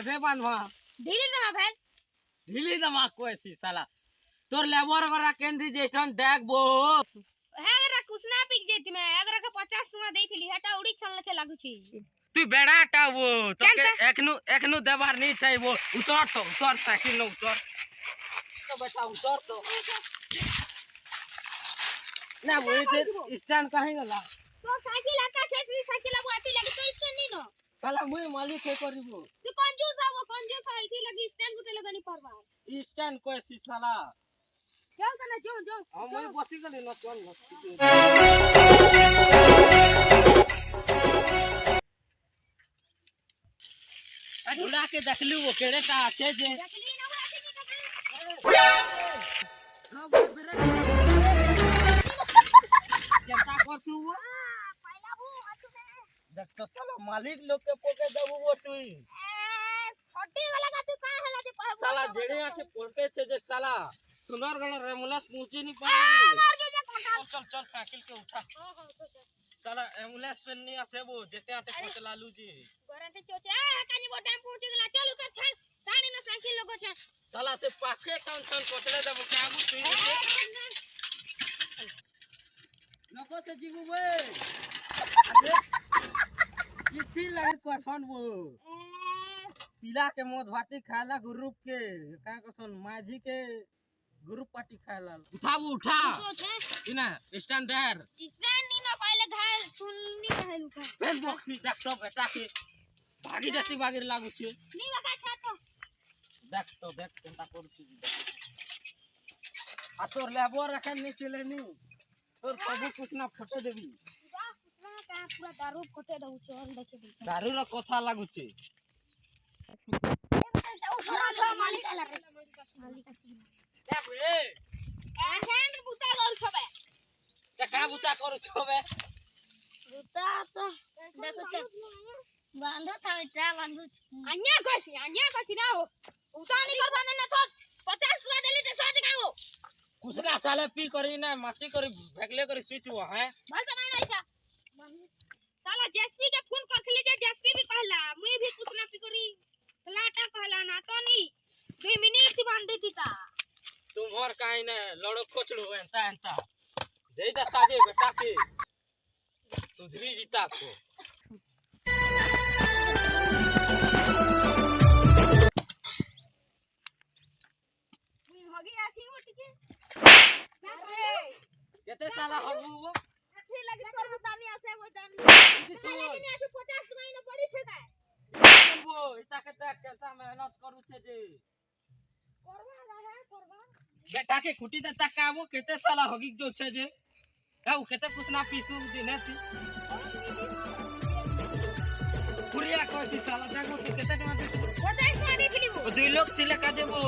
केबे बांधवा ढीली दमा भेल ढीली दमा कोसी साला तोर लेबर वरा केंद्री जेसन देखबो हेगरा कुसना पिक जेती में हेगरा के 50 टका देइथिली हेटा उड़ी छन के लागु छी तू बेड़ाटा वो तो के एकनु देबार नहीं चाहिए वो उतर साइकिल न उतर तो बेटा उतर तो ना वो स्टैंड कहीं गला तो साइकिल आता छेसरी साइकिल अब आती लगी तो स्टैंड नहीं नो साला मुई मालिक है करिबो तू कंजूस है इथी लगी स्टैंड गुटे लगनी परवा स्टैंड कोसी साला चल कना जो हम मुई बसी गली न चल बुला के देखलू वो केड़ेटा আছে जे देखली ना आती हां बरे केता करसु वो पहला बू हाथ में देख तो साला मालिक लोग के पोके देबू वो तू छोटी वाला का तू का हला दे कहबो साला जेड़े आके पोके छे जे साला सुंदरगढ़ रेमुलेंस पहुंचे नहीं पाए चल साइकिल के उठा साला एम्बुलेंस पे नहीं आसे वो जेते आटे पहुंच लालू जी गोरंटे चोचे कानी बो टाइम पहुंच गेला चल उतर छान छानी न साइकिल लोगो छ साला से पाखे छन पहुंचले देबो क्या आगु तू नको से जीबू बे किथी लगर कोसन वो पीला के मोद भाती खाला ग्रुप के का कोसन माझी के ग्रुप पार्टी खाला उठा इना स्टैंडर्ड स्टैंड नी न पहले घायल सुननी कहलु का फेसबुक सी देख तो बेटा के भागी जाती भागी लागू छे नी बका छा तो देख केनता करछि आ तोर लेबर रखन नहीं चले नी तोर सब कुछ ना फोटो देबी का पूरा दारू फोटो दउ चल देखे दी दारू रा कथा लागू छे मालिक आला मालिक देख ए एहन बुता कर छबे त का बुता करू छबे बुता तो देखो छ बांधो था इतना बांधो अन्या कसी ना हो उतानी करबा ना छ 50 टका देली ते साथ गाओ कुसरा साले पी करी ना माटी करी भेगले करी सुइत हुआ है भाषा में नहीं था साला जेसपी के फोन करथली जे जेसपी भी कहला मुई भी कुछ ना पी करी लाटा कहला ना तो नहीं 2 मिनट थी बांध देती था तुम और काई ने लड़ो खोचड़ो एंता दे देता जे बेटा के सुधरी जीता को मुई होगी आसी उठ के केते साला हबू वो अच्छी लगी तोर बतानी आसे वो जान लेकिन ऐसे 50 टका न पड़ी छे का बोलबो इता के देख केता मेहनत करू छे जे करवा बेटा के खुटी देता का वो केते साला होगी जो छे जे हाउ केते कुछ ना पीसू दिने थी पुरिया कोसी साला देखो केते टका दे 50 टका देथली वो 2 लोग चिले का देबो